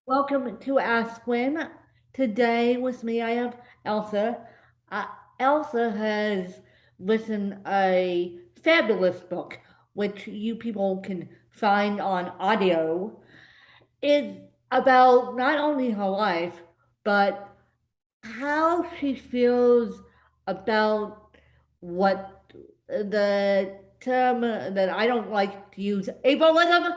Welcome to Asquin. Today with me, I have Elsa. Uh, Elsa has written a fabulous book, which you people can find on audio. It's about not only her life, but how she feels about what the term that I don't like to use, ableism.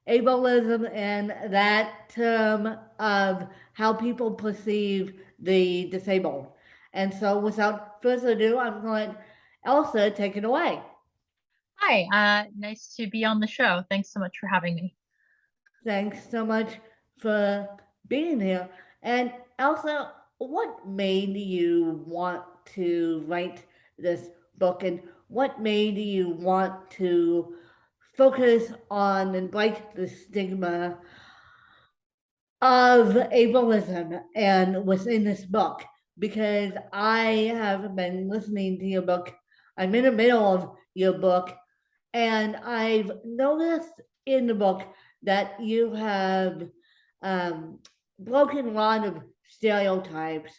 Ableism and that term of how people perceive the disabled. And so, without further ado, I'm going to let Elsa take it away. Hi, nice to be on the show. Thanks so much for having me. Thanks so much for being here. And Elsa, what made you want to write this book, and what made you want to focus on and break the stigma of ableism and within this book? Because I have been listening to your book. I'm in the middle of your book, and I've noticed in the book that you have um, broken a lot of stereotypes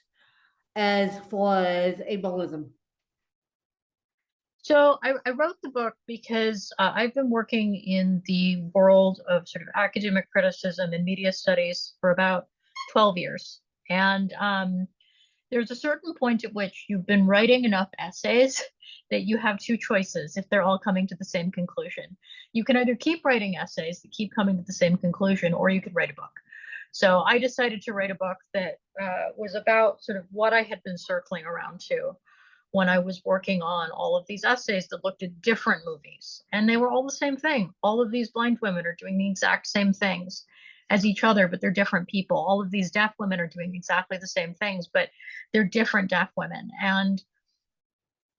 as far as ableism. So I wrote the book because I've been working in the world of sort of academic criticism and media studies for about 12 years. And there's a certain point at which you've been writing enough essays that you have two choices if they're all coming to the same conclusion. You can either keep writing essays that keep coming to the same conclusion, or you could write a book. So I decided to write a book that was about sort of what I had been circling around to when I was working on all of these essays that looked at different movies. And they were all the same thing. All of these blind women are doing the exact same things as each other, but they're different people. All of these deaf women are doing exactly the same things, but they're different deaf women. And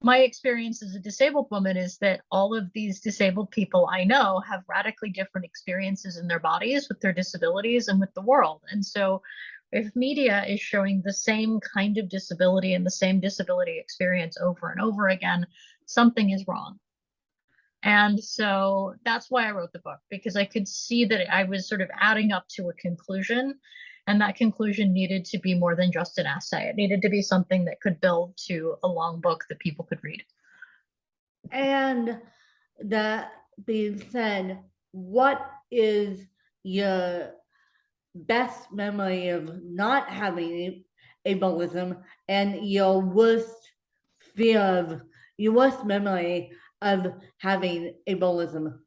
my experience as a disabled woman is that all of these disabled people I know have radically different experiences in their bodies with their disabilities and with the world. And so if media is showing the same kind of disability and the same disability experience over and over again, something is wrong. And so that's why I wrote the book, because I could see that I was sort of adding up to a conclusion. And that conclusion needed to be more than just an essay. It needed to be something that could build to a long book that people could read. And that being said, what is your best memory of not having ableism and fear of your worst memory of having ableism?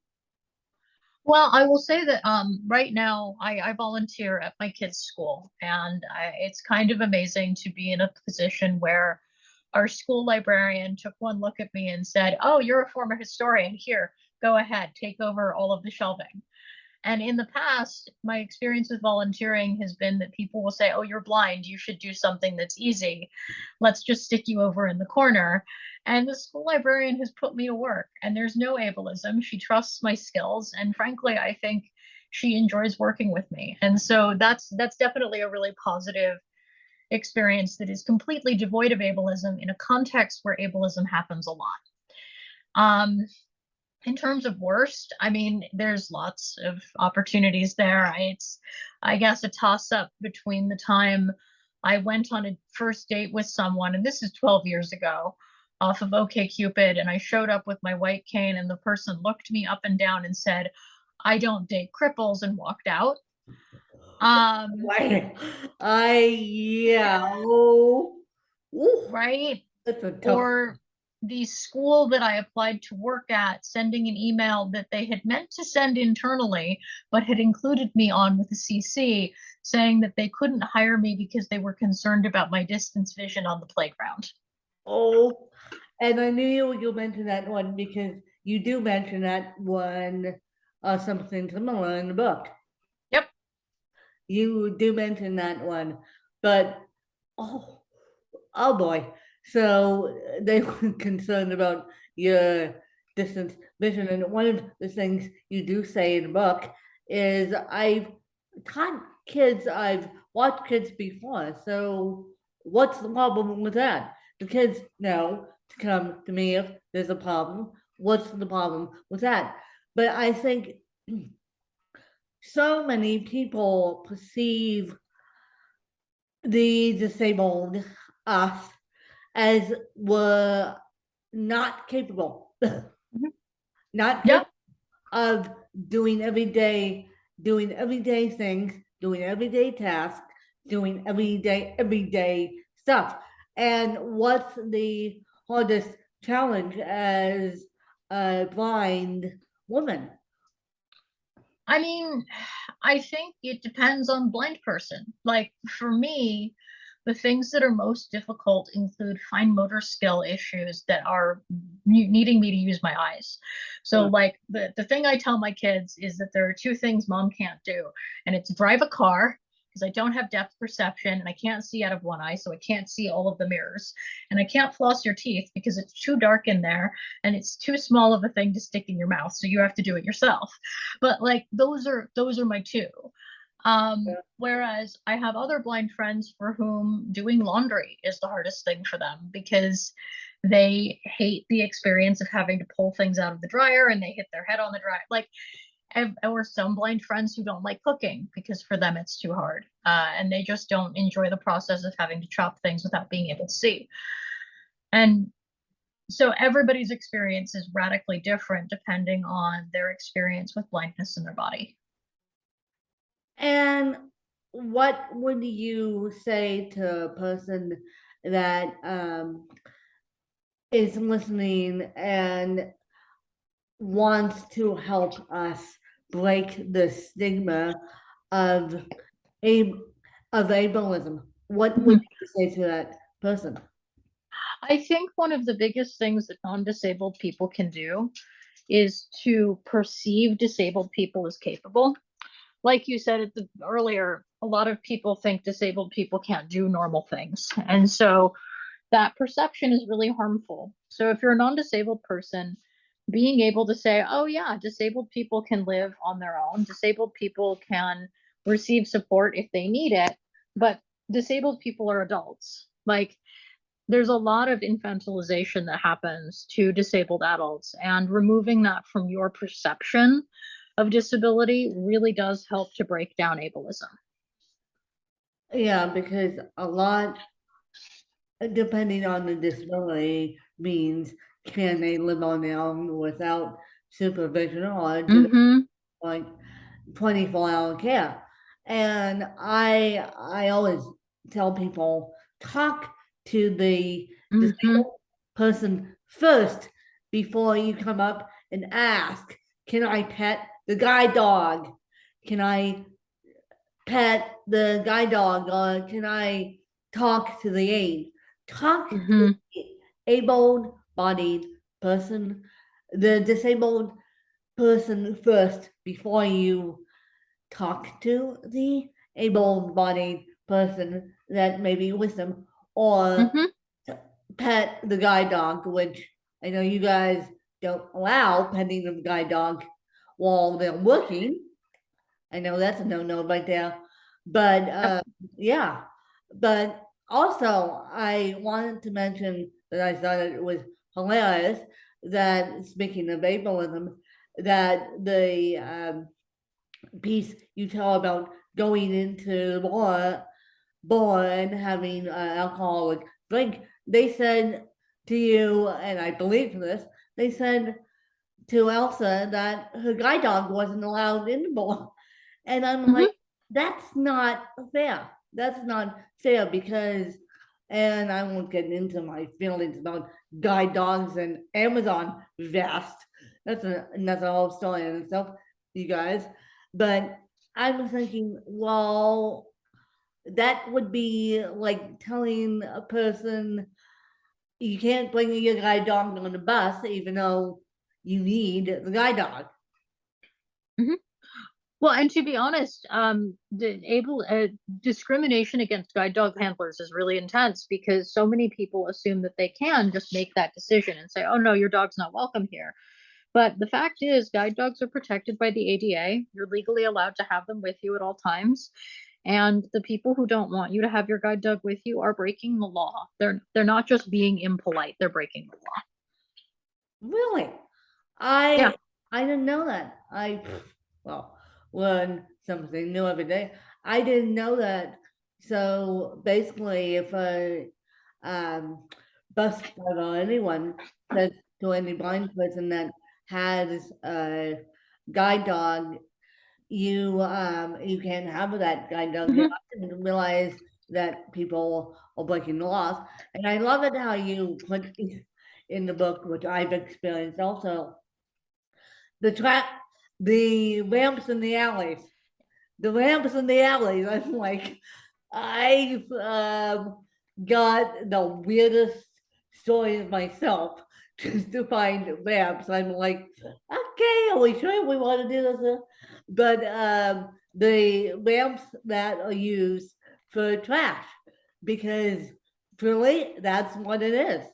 Well, I will say that right now I volunteer at my kids' school, and it's kind of amazing to be in a position where our school librarian took one look at me and said, "Oh, you're a former historian. Here, go ahead, take over all of the shelving." And in the past, my experience with volunteering has been that people will say, "Oh, you're blind. You should do something that's easy. Let's just stick you over in the corner." And the school librarian has put me to work, and there's no ableism. She trusts my skills, and frankly, I think she enjoys working with me. And so that's definitely a really positive experience that is completely devoid of ableism in a context where ableism happens a lot. Um, in terms of worst, I mean, there's lots of opportunities there. It's, I guess, a toss up between the time I went on a first date with someone, and this is 12 years ago, off of OkCupid, and I showed up with my white cane, and the person looked me up and down and said, "I don't date cripples," and walked out. Um, Right. Yeah. Oh, ooh, right? that's a tough. Or the school that I applied to work at sending an email that they had meant to send internally, but had included me on with a CC saying that they couldn't hire me because they were concerned about my distance vision on the playground. Oh, and I knew you mentioned that one because you do mention that one, something similar in the book. Yep. You do mention that one, but oh, oh boy. So they were concerned about your distance vision. And one of the things you do say in the book is I've taught kids, I've watched kids before. So what's the problem with that? The kids know to come to me if there's a problem. What's the problem with that? But I think so many people perceive the disabled us as we're not capable, Mhm. not Yeah. capable of doing everyday things, doing everyday tasks, doing everyday stuff. And what's the hardest challenge as a blind woman? I mean, I think it depends on blind person. Like for me, the things that are most difficult include fine motor skill issues that are needing me to use my eyes. So Uh, like the thing I tell my kids is that there are two things mom can't do, and it's drive a car because I don't have depth perception and I can't see out of one eye, so I can't see all of the mirrors. And I can't floss your teeth because it's too dark in there and it's too small of a thing to stick in your mouth, so you have to do it yourself. But like those are my two. Whereas I have other blind friends for whom doing laundry is the hardest thing for them because they hate the experience of having to pull things out of the dryer and they hit their head on the dryer. Like, or some blind friends who don't like cooking because for them it's too hard. And they just don't enjoy the process of having to chop things without being able to see. And so everybody's experience is radically different depending on their experience with blindness in their body. And what would you say to a person that is listening and wants to help us break the stigma of a of ableism? What would Mhm. you say to that person? I think one of the biggest things that non-disabled people can do is to perceive disabled people as capable. Like you said earlier, a lot of people think disabled people can't do normal things. And so that perception is really harmful. So if you're a non-disabled person, being able to say, oh yeah, disabled people can live on their own, disabled people can receive support if they need it, but disabled people are adults. Like there's a lot of infantilization that happens to disabled adults, and removing that from your perception of disability really does help to break down ableism. Yeah, because a lot, depending on the disability, means can they live on their own without supervision, or do they Mm-hmm. like 24-hour care? And I always tell people, talk to the Mm-hmm. disabled person first before you come up and ask, can I pet the guide dog? Can I pet the guide dog, or can I talk to the aide? Talk to Mm-hmm. the able bodied person, the disabled person first before you talk to the able bodied person that may be with them, or Mm-hmm. pet the guide dog, which I know you guys don't allow petting the guide dog while they're working. I know that's a no-no right there. But Yep. yeah. But also I wanted to mention that I thought it was hilarious that, speaking of ableism, that the piece you tell about going into the bar and having an alcoholic drink, they said to you, and I believe this, they said to Elsa that her guide dog wasn't allowed in the bar. And I'm like, Mm-hmm. that's not fair. That's not fair because, and I won't get into my feelings about guide dogs and Amazon vest. That's a whole story in itself, you guys. But I was thinking, well, that would be like telling a person you can't bring your guide dog on the bus, even though you need the guide dog. Mm-hmm. Well, and to be honest, the able discrimination against guide dog handlers is really intense because so many people assume that they can just make that decision and say, "Oh no, your dog's not welcome here." But the fact is, guide dogs are protected by the ADA. You're legally allowed to have them with you at all times. And the people who don't want you to have your guide dog with you are breaking the law. They're not just being impolite, they're breaking the law. Really? Yeah. I I didn't know that. Well, learn something new every day. I didn't know that. So basically, if a bus driver or anyone says to any blind person that has a guide dog, you can't have that guide dog. They Mhm. often realize that people are breaking the laws, and I love it how you put in the book, which I've experienced also, the trap, the ramps in the alleys, the ramps in the alleys. I'm like, I've got the weirdest stories myself just to find ramps. I'm like, okay, are we sure we want to do this? But the ramps that are used for trash, because really, that's what it is.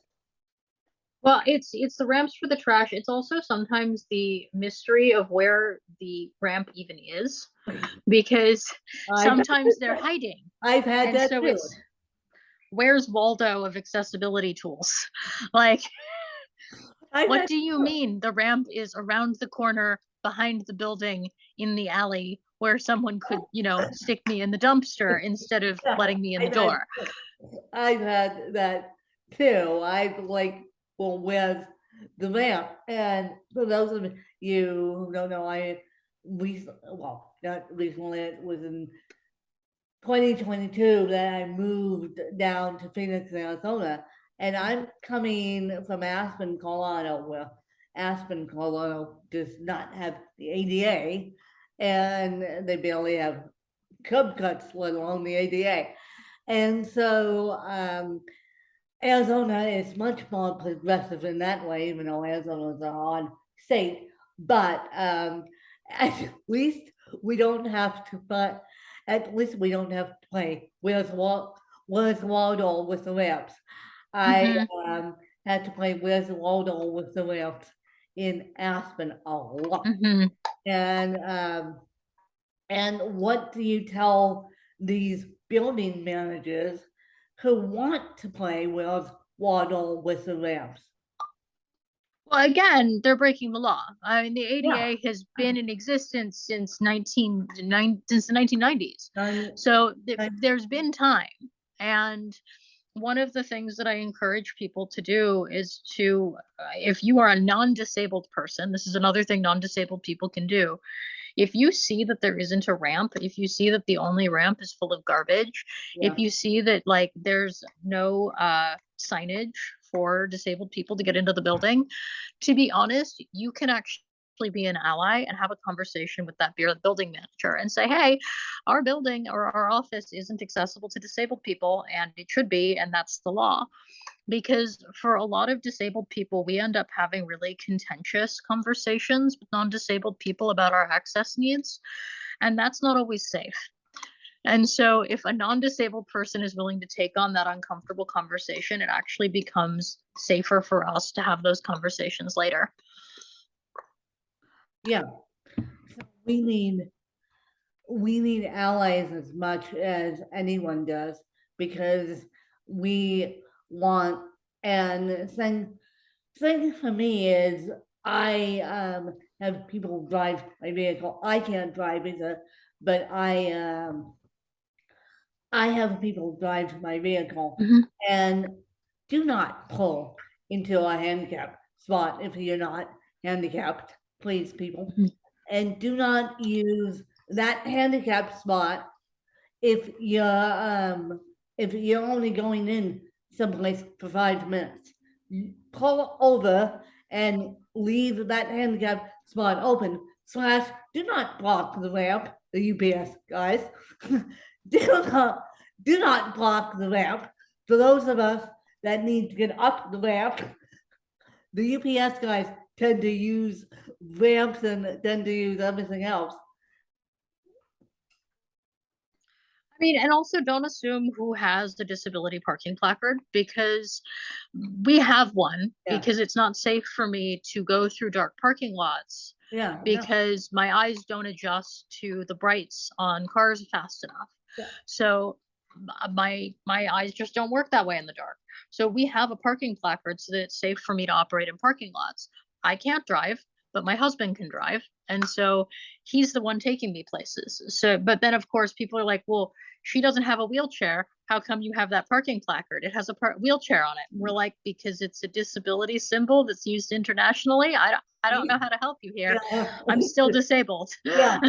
Well, it's the ramps for the trash. It's also sometimes the mystery of where the ramp even is, because I've sometimes they're hiding. I've had And that so too. it's where's Waldo of accessibility tools? Like, I've what had do you mean the ramp is around the corner behind the building in the alley where someone could, stick me in the dumpster instead of yeah, letting me in the I've had door? I've had that too. I've like, well, where's the ramp? And for those of you who don't know, well, not recently, it was in 2022 that I moved down to Phoenix, Arizona. And I'm coming from Aspen, Colorado, where Aspen, Colorado does not have the ADA, and they barely have curb cuts, let alone the ADA. And so Arizona is much more progressive in that way, even though Arizona is a hard state. But at least we don't have to, but at least we don't have to play Where's Waldo with the ramps. I Hmm. had to play Where's Waldo with the ramps in Aspen a lot. Hmm. And what do you tell these building managers who want to play with waddle with the ramps? Well, again, they're breaking the law. I mean, the Yeah, ADA has been in existence since the 1990s. I'm, So I'm, there's been time. And one of the things that I encourage people to do is to, if you are a non-disabled person, this is another thing non-disabled people can do. If you see that there isn't a ramp, if you see that the only ramp is full of garbage, if yeah, you see that like there's no signage for disabled people to get into the building, to be honest, you can actually be an ally and have a conversation with that building manager and say, hey, our building or our office isn't accessible to disabled people, and it should be, and that's the law. Because for a lot of disabled people, we end up having really contentious conversations with non disabled people about our access needs, and that's not always safe. And so, if a non disabled person is willing to take on that uncomfortable conversation, it actually becomes safer for us to have those conversations later. yeah. So we need allies as much as anyone does because we want and thing for me is I have people drive my vehicle. I can't drive either, but I have people drive my vehicle Mhm. and do not pull into a handicap spot if you're not handicapped, please, people. Mhm. And do not use that handicap spot if you're only going in someplace for 5 minutes. Pull over and leave that handicap spot open. Slash, do not block the ramp, the UPS guys. do not do not block the ramp. For those of us that need to get up the ramp, the UPS guys tend to use ramps and tend to use everything else. I mean, and also don't assume who has the disability parking placard, because we have one, Yeah, because it's not safe for me to go through dark parking lots yeah, no, because my eyes don't adjust to the brights on cars fast enough. yeah. So my eyes just don't work that way in the dark. So we have a parking placard so that it's safe for me to operate in parking lots. I can't drive, but my husband can drive. And so he's the one taking me places. So, but then of course people are like, well, she doesn't have a wheelchair. How come you have that parking placard? It has a wheelchair on it. We're like, because it's a disability symbol that's used internationally. I don't know how to help you here. Yeah. I'm still disabled. Yeah.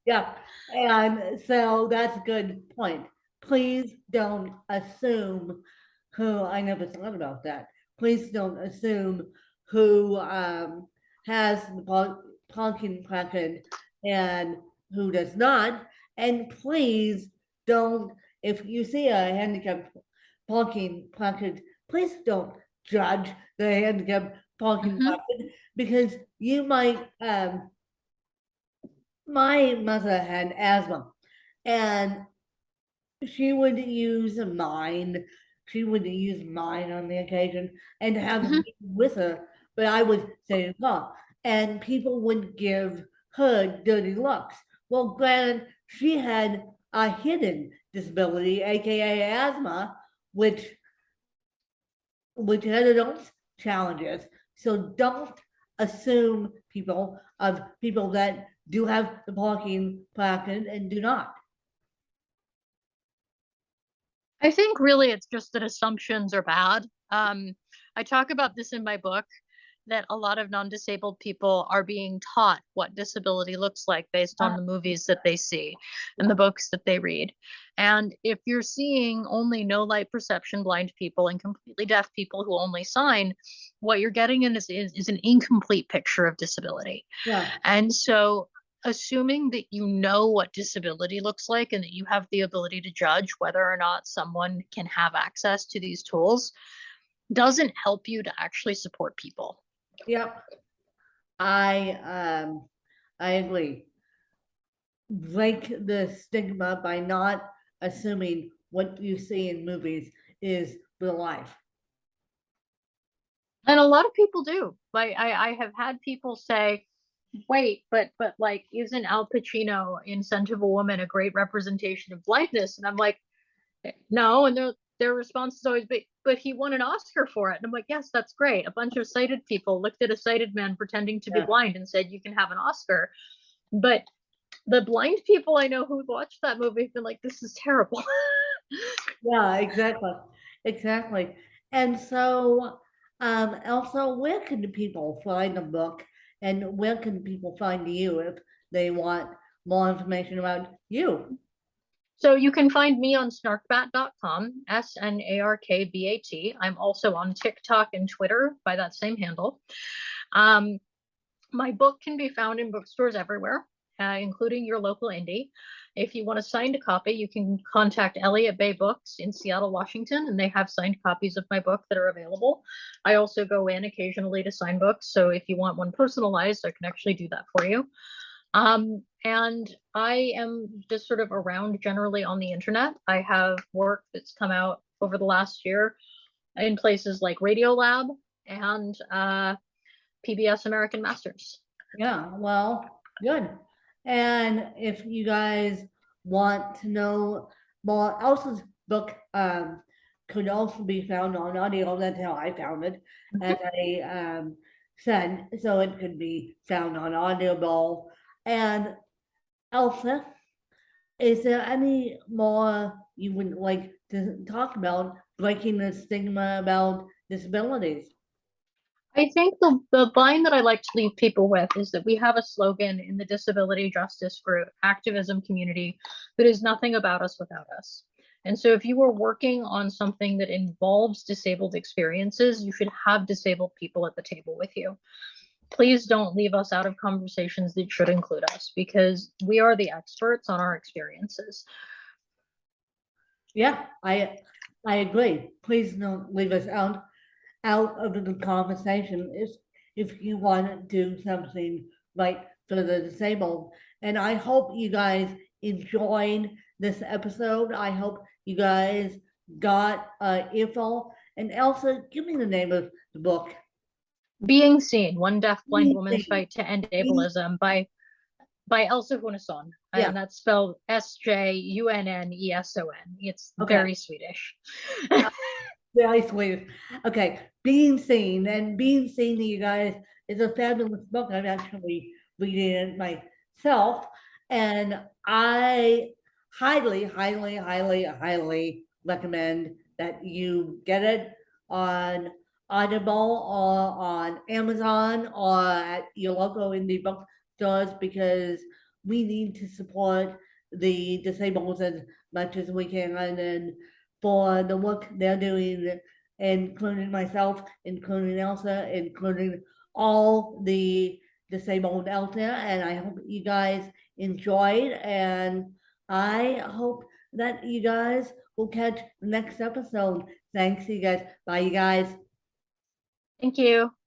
Yeah. And so that's a good point. Please don't assume who, I never thought about that. Please don't assume who has the parking placard and who does not. And please don't, if you see a handicapped parking placard, please don't judge the handicapped parking Mhm. placard, because you might my mother had asthma, and she would use mine. She would use mine on the occasion and have Mhm. me with her, but I would sit in the car, and people would give her dirty looks. Well, granted, she had a hidden disability, aka asthma, which had its own challenges. So don't assume people that do have the parking placard and do not. I think really it's just that assumptions are bad. I talk about this in my book that a lot of non-disabled people are being taught what disability looks like based on the movies that they see and the books that they read. And if you're seeing only no light perception blind people and completely deaf people who only sign, what you're getting in is an incomplete picture of disability. Yeah, And so assuming that you know what disability looks like and that you have the ability to judge whether or not someone can have access to these tools doesn't help you to actually support people. yep. I agree. Break the stigma by not assuming what you see in movies is real life. And a lot of people do. Like I have had people say, wait, but like isn't Al Pacino in Scent of a Woman a great representation of blindness? And I'm like, no, and their response is always, but he won an Oscar for it. And I'm like, yes, that's great. A bunch of sighted people looked at a sighted man pretending to be Yeah, blind and said, you can have an Oscar. But the blind people I know who watched that movie have been like, this is terrible. yeah, exactly. Exactly. And so, Elsa, where can the people find the book, and where can people find you if they want more information about you? So you can find me on snarkbat.com, SNARKBAT. I'm also on TikTok and Twitter by that same handle. Um, my book can be found in bookstores everywhere, including your local indie. If you want a signed copy, you can contact Elliott Bay Books in Seattle, Washington, and they have signed copies of my book that are available. I also go in occasionally to sign books, so if you want one personalized, I can actually do that for you. And I am just sort of around generally on the internet. I have work that's come out over the last year in places like Radiolab and PBS American Masters. Yeah, well, good. And if you guys want to know more, Elsa's book could also be found on audio. That's how I found it, as I said. So it could be found on Audible. And Elsa, is there any more you would like to talk about breaking the stigma about disabilities? I think the line that I like to leave people with is that we have a slogan in the disability justice group activism community that is nothing about us without us. And so if you are working on something that involves disabled experiences, you should have disabled people at the table with you. Please don't leave us out of conversations that should include us because we are the experts on our experiences. Yeah, I agree. Please don't leave us out of the conversation if you want to do something like for the disabled. And I hope you guys enjoyed this episode. I hope you guys got info. And Elsa, give me the name of the book. Being Seen, One Deafblind Woman's Anything. Fight to End Ableism by Elsa Sjunneson, Yeah. and that's spelled Sjunneson. It's Okay. very Swedish. Very sweet. Okay, Being Seen, and Being Seen, you guys, is a fabulous book. I'm actually reading it self, and I highly recommend that you get it on Audible or on Amazon or at your local indie bookstores, because we need to support the disabled as much as we can, and for the work they're doing, including myself, including Elsa, including all the disabled out there. And I hope you guys enjoyed, and I hope that you guys will catch the next episode. Thanks, you guys. Bye, you guys. Thank you.